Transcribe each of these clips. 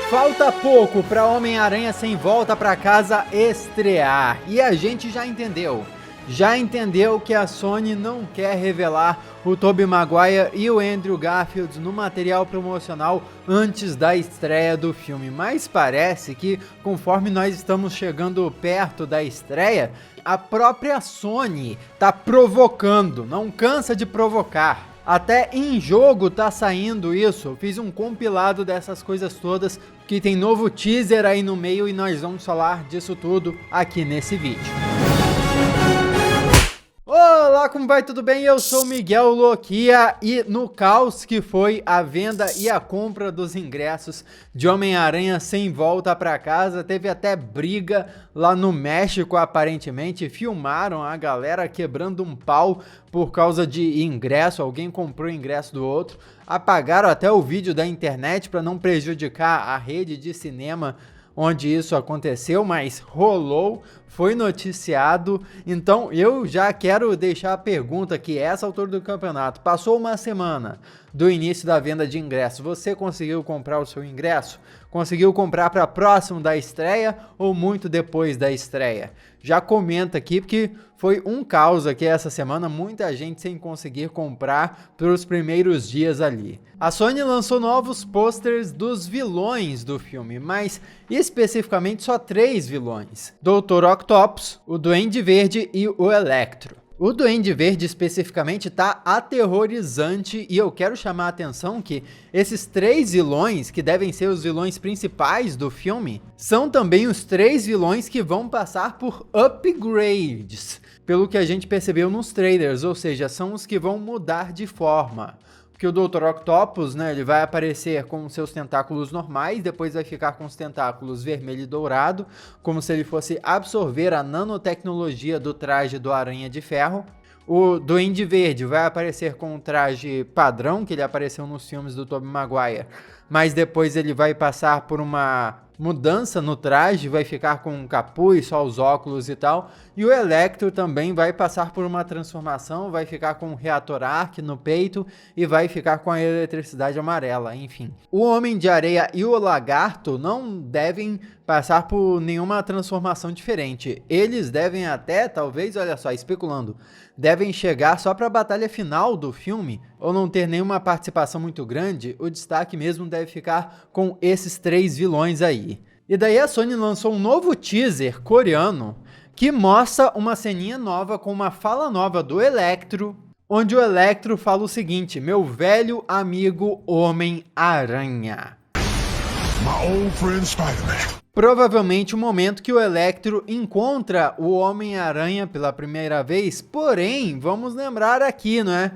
Falta pouco para Homem-Aranha Sem Volta para Casa estrear e a gente já entendeu que a Sony não quer revelar o Tobey Maguire e o Andrew Garfield no material promocional antes da estreia do filme, mas parece que conforme nós estamos chegando perto da estreia, a própria Sony tá provocando, não cansa de provocar. Até em jogo tá saindo isso, eu fiz um compilado dessas coisas todas, que tem novo teaser aí no meio e nós vamos falar disso tudo aqui nesse vídeo. Olá, como vai? Tudo bem? Eu sou o Miguel Loquia e no caos que foi a venda e a compra dos ingressos de Homem-Aranha Sem Volta para Casa, teve até briga lá no México aparentemente, filmaram a galera quebrando um pau por causa de ingresso, alguém comprou o ingresso do outro, apagaram até o vídeo da internet para não prejudicar a rede de cinema onde isso aconteceu, mas rolou, foi noticiado. Então eu já quero deixar a pergunta aqui, essa altura do campeonato, passou uma semana do início da venda de ingresso, você conseguiu comprar o seu ingresso? Conseguiu comprar para próximo da estreia ou muito depois da estreia? Já comenta aqui, porque foi um caos aqui essa semana, muita gente sem conseguir comprar para os primeiros dias ali. A Sony lançou novos posters dos vilões do filme, mas especificamente só 3 vilões: Dr. Octopus, o Duende Verde e o Electro. O Duende Verde especificamente tá aterrorizante e eu quero chamar a atenção que esses 3 vilões, que devem ser os vilões principais do filme, são também os 3 vilões que vão passar por upgrades, pelo que a gente percebeu nos trailers, ou seja, são os que vão mudar de forma. Porque o Dr. Octopus, né, ele vai aparecer com seus tentáculos normais, depois vai ficar com os tentáculos vermelho e dourado, como se ele fosse absorver a nanotecnologia do traje do Aranha de Ferro. O Duende Verde vai aparecer com o traje padrão, que ele apareceu nos filmes do Tobey Maguire, mas depois ele vai passar por uma mudança no traje, vai ficar com um capuz, só os óculos e tal. E o Electro também vai passar por uma transformação, vai ficar com um reator arc no peito e vai ficar com a eletricidade amarela, enfim. O Homem de Areia e o Lagarto não devem passar por nenhuma transformação diferente. Eles devem até, talvez, olha só, especulando, devem chegar só para a batalha final do filme, ou não ter nenhuma participação muito grande. O destaque mesmo deve ficar com esses 3 vilões aí. E daí a Sony lançou um novo teaser coreano que mostra uma ceninha nova com uma fala nova do Electro, onde o Electro fala o seguinte: meu velho amigo Homem-Aranha. My old friend Spider-Man. Provavelmente o momento que o Electro encontra o Homem-Aranha pela primeira vez, porém, vamos lembrar aqui, né,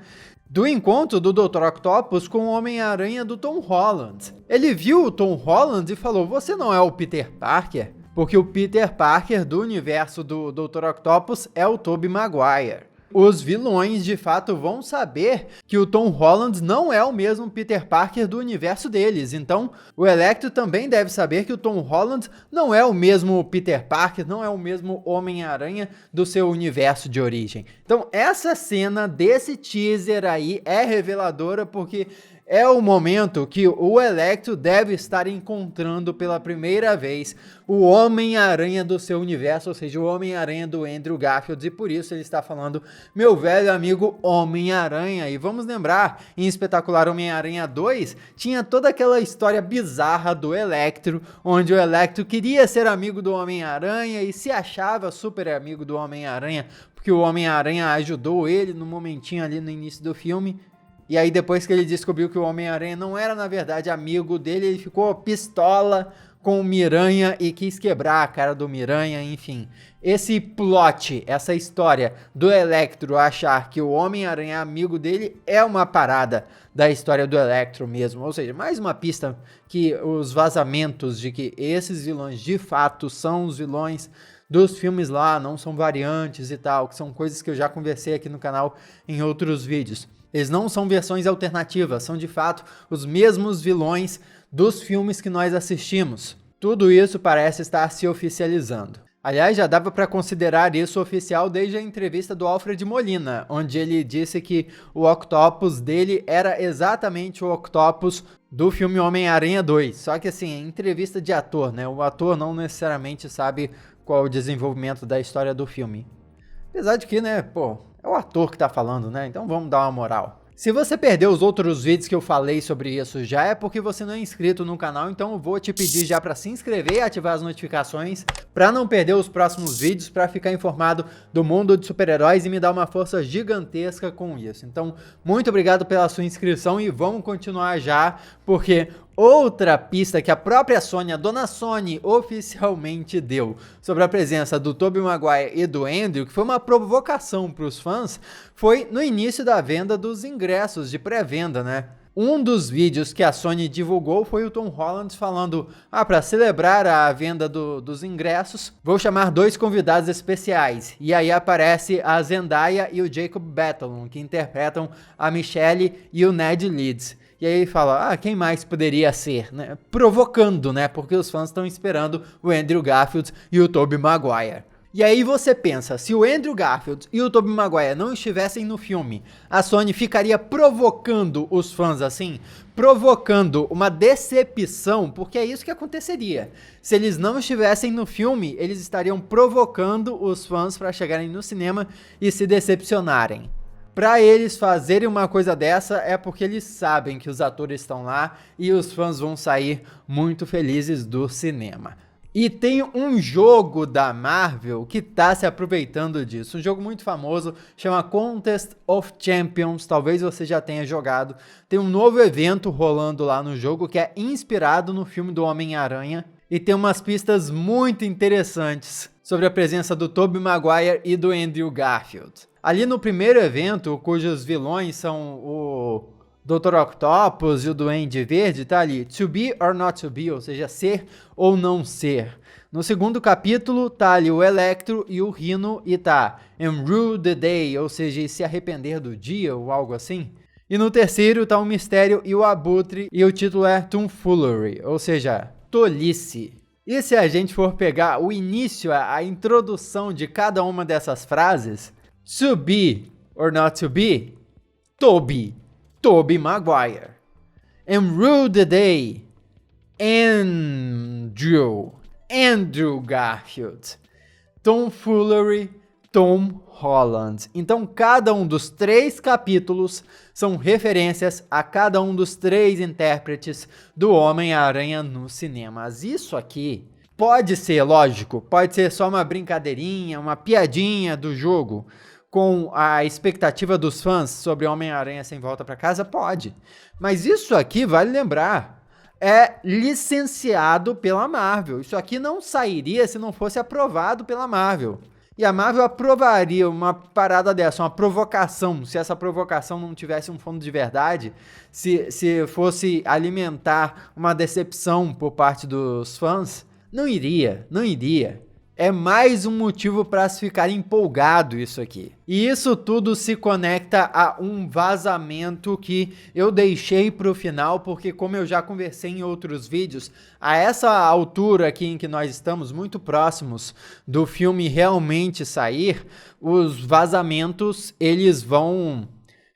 do encontro do Dr. Octopus com o Homem-Aranha do Tom Holland. Ele viu o Tom Holland e falou: você não é o Peter Parker? Porque o Peter Parker do universo do Dr. Octopus é o Tobey Maguire. Os vilões de fato vão saber que o Tom Holland não é o mesmo Peter Parker do universo deles, então o Electro também deve saber que o Tom Holland não é o mesmo Peter Parker, não é o mesmo Homem-Aranha do seu universo de origem. Então essa cena desse teaser aí é reveladora, porque é o momento que o Electro deve estar encontrando pela primeira vez o Homem-Aranha do seu universo, ou seja, o Homem-Aranha do Andrew Garfield, e por isso ele está falando meu velho amigo Homem-Aranha. E vamos lembrar, em Espetacular Homem-Aranha 2, tinha toda aquela história bizarra do Electro, onde o Electro queria ser amigo do Homem-Aranha e se achava super amigo do Homem-Aranha, porque o Homem-Aranha ajudou ele no momentinho ali no início do filme. E aí depois que ele descobriu que o Homem-Aranha não era na verdade amigo dele, ele ficou pistola com o Miranha e quis quebrar a cara do Miranha, enfim. Esse plot, essa história do Electro achar que o Homem-Aranha é amigo dele é uma parada da história do Electro mesmo. Ou seja, mais uma pista que os vazamentos de que esses vilões de fato são os vilões dos filmes lá, não são variantes e tal, que são coisas que eu já conversei aqui no canal em outros vídeos. Eles não são versões alternativas, são de fato os mesmos vilões dos filmes que nós assistimos. Tudo isso parece estar se oficializando. Aliás, já dava para considerar isso oficial desde a entrevista do Alfred Molina, onde ele disse que o Octopus dele era exatamente o Octopus do filme Homem-Aranha 2. Só que assim, é entrevista de ator, né? O ator não necessariamente sabe qual é o desenvolvimento da história do filme. Apesar de que, né, pô, é o ator que tá falando, né? Então vamos dar uma moral. Se você perdeu os outros vídeos que eu falei sobre isso já é porque você não é inscrito no canal, então eu vou te pedir já para se inscrever e ativar as notificações para não perder os próximos vídeos, para ficar informado do mundo de super-heróis e me dar uma força gigantesca com isso. Então, muito obrigado pela sua inscrição e vamos continuar já, porque outra pista que a própria Sony, a dona Sony, oficialmente deu sobre a presença do Tobey Maguire e do Andrew, que foi uma provocação para os fãs, foi no início da venda dos ingressos de pré-venda, né? Um dos vídeos que a Sony divulgou foi o Tom Holland falando: para celebrar a venda dos ingressos, vou chamar 2 convidados especiais. E aí aparece a Zendaya e o Jacob Batalon, que interpretam a Michelle e o Ned Leeds. E aí fala, quem mais poderia ser, né? Provocando, né? Porque os fãs estão esperando o Andrew Garfield e o Tobey Maguire. E aí você pensa, se o Andrew Garfield e o Tobey Maguire não estivessem no filme, a Sony ficaria provocando os fãs assim? Provocando uma decepção, porque é isso que aconteceria. Se eles não estivessem no filme, eles estariam provocando os fãs para chegarem no cinema e se decepcionarem. Para eles fazerem uma coisa dessa é porque eles sabem que os atores estão lá e os fãs vão sair muito felizes do cinema. E tem um jogo da Marvel que tá se aproveitando disso. Um jogo muito famoso, chama Contest of Champions. Talvez você já tenha jogado. Tem um novo evento rolando lá no jogo que é inspirado no filme do Homem-Aranha. E tem umas pistas muito interessantes sobre a presença do Tobey Maguire e do Andrew Garfield. Ali no primeiro evento, cujos vilões são o Dr. Octopus e o Duende Verde, tá ali, to be or not to be, ou seja, ser ou não ser. No segundo capítulo, tá ali o Electro e o Rhino e tá, and rue the day, ou seja, se arrepender do dia ou algo assim. E no terceiro tá o Mistério e o Abutre e o título é Tomfoolery, ou seja, tolice. E se a gente for pegar o início, a introdução de cada uma dessas frases, to be or not to be, Tobey Maguire. And rule the day, Andrew Garfield. Tomfoolery, Tom Holland. Então, cada um dos 3 capítulos são referências a cada um dos 3 intérpretes do Homem-Aranha nos cinemas. Isso aqui pode ser, lógico, pode ser só uma brincadeirinha, uma piadinha do jogo, com a expectativa dos fãs sobre Homem-Aranha Sem Volta para Casa? Pode. Mas isso aqui, vale lembrar, é licenciado pela Marvel. Isso aqui não sairia se não fosse aprovado pela Marvel. E a Marvel aprovaria uma parada dessa, uma provocação, se essa provocação não tivesse um fundo de verdade, se fosse alimentar uma decepção por parte dos fãs, não iria. É mais um motivo para se ficar empolgado isso aqui. E isso tudo se conecta a um vazamento que eu deixei para o final, porque como eu já conversei em outros vídeos, a essa altura aqui em que nós estamos, muito próximos do filme realmente sair, os vazamentos eles vão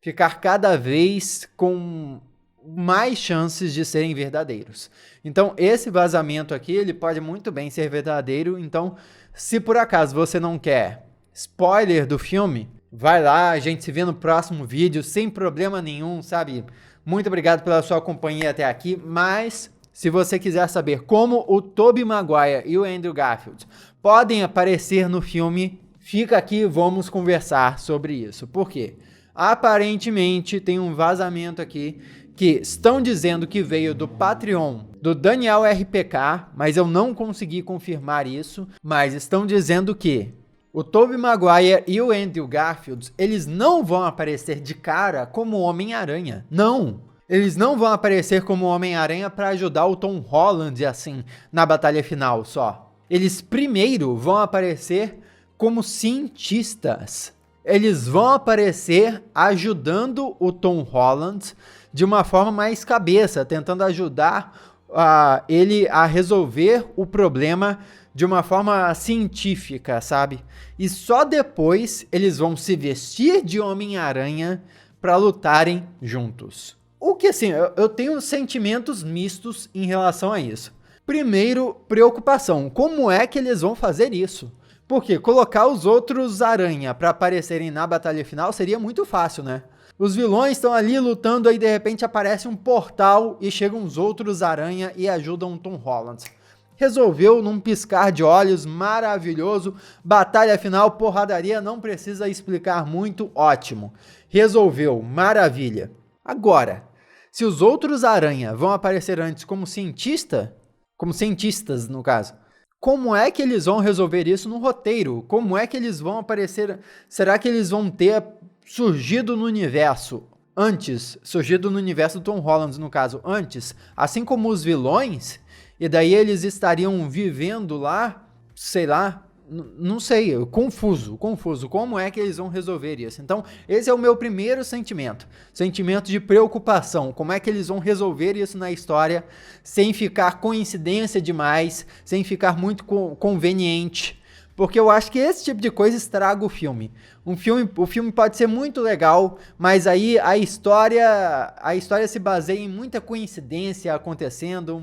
ficar cada vez com mais chances de serem verdadeiros. Então, esse vazamento aqui, ele pode muito bem ser verdadeiro. Então, se por acaso você não quer spoiler do filme, vai lá, a gente se vê no próximo vídeo, sem problema nenhum, sabe? Muito obrigado pela sua companhia até aqui, mas se você quiser saber como o Tobey Maguire e o Andrew Garfield podem aparecer no filme, fica aqui, vamos conversar sobre isso. Por quê? Aparentemente, tem um vazamento aqui que estão dizendo que veio do Patreon do Daniel RPK, mas eu não consegui confirmar isso, mas estão dizendo que o Tobey Maguire e o Andrew Garfield, eles não vão aparecer de cara como Homem-Aranha. Não! Eles não vão aparecer como Homem-Aranha para ajudar o Tom Holland, assim, na batalha final só. Eles primeiro vão aparecer como cientistas. Eles vão aparecer ajudando o Tom Holland de uma forma mais cabeça, tentando ajudar ele a resolver o problema de uma forma científica, sabe? E só depois eles vão se vestir de Homem-Aranha para lutarem juntos. O que assim, eu tenho sentimentos mistos em relação a isso. Primeiro, preocupação. Como é que eles vão fazer isso? Porque colocar os outros aranha pra aparecerem na batalha final seria muito fácil, né? Os vilões estão ali lutando, aí de repente aparece um portal e chegam os outros aranha e ajudam Tom Holland. Resolveu num piscar de olhos, maravilhoso. Batalha final, porradaria, não precisa explicar muito, ótimo. Resolveu, maravilha. Agora, se os outros aranha vão aparecer antes como cientistas no caso, como é que eles vão resolver isso no roteiro? Como é que eles vão aparecer? Será que eles vão ter surgido no universo antes? Surgido no universo do Tom Holland, no caso, antes? Assim como os vilões? E daí eles estariam vivendo lá, sei lá, não sei, confuso. Como é que eles vão resolver isso? Então, esse é o meu primeiro sentimento de preocupação. Como é que eles vão resolver isso na história sem ficar coincidência demais, sem ficar muito conveniente. Porque eu acho que esse tipo de coisa estraga o filme. O filme pode ser muito legal, mas aí a história se baseia em muita coincidência acontecendo,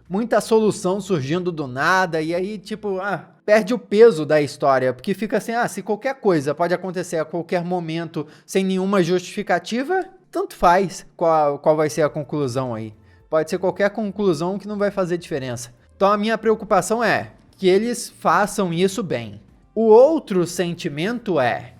muita solução surgindo do nada, e aí, tipo, perde o peso da história, porque fica assim, se qualquer coisa pode acontecer a qualquer momento, sem nenhuma justificativa, tanto faz qual vai ser a conclusão aí. Pode ser qualquer conclusão que não vai fazer diferença. Então a minha preocupação é que eles façam isso bem. O outro sentimento é,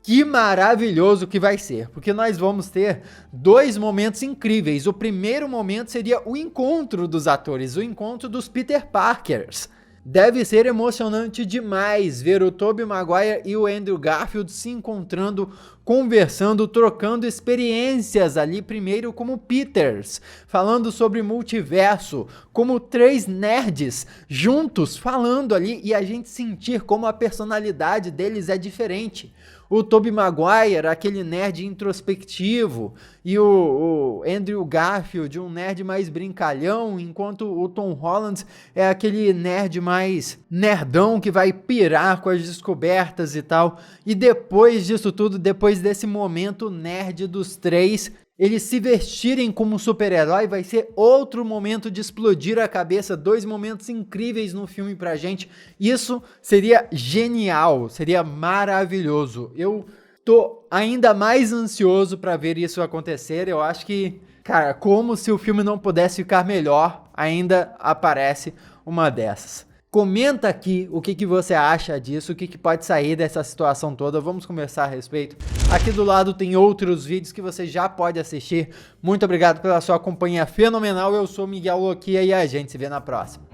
que maravilhoso que vai ser, porque nós vamos ter dois momentos incríveis. O primeiro momento seria o encontro dos atores, o encontro dos Peter Parkers. Deve ser emocionante demais ver o Tobey Maguire e o Andrew Garfield se encontrando, conversando, trocando experiências ali, primeiro como Peters, falando sobre multiverso, como três nerds juntos falando ali e a gente sentir como a personalidade deles é diferente. O Tobey Maguire, aquele nerd introspectivo, e o Andrew Garfield, um nerd mais brincalhão, enquanto o Tom Holland é aquele nerd mais nerdão que vai pirar com as descobertas e tal. E depois disso tudo, depois desse momento nerd dos três, eles se vestirem como super-herói, vai ser outro momento de explodir a cabeça, dois momentos incríveis no filme pra gente. Isso seria genial, seria maravilhoso. Eu tô ainda mais ansioso pra ver isso acontecer. Eu acho que, cara, como se o filme não pudesse ficar melhor, ainda aparece uma dessas. Comenta aqui o que você acha disso, o que pode sair dessa situação toda, vamos conversar a respeito. Aqui do lado tem outros vídeos que você já pode assistir. Muito obrigado pela sua companhia fenomenal, eu sou Miguel Loquia e a gente se vê na próxima.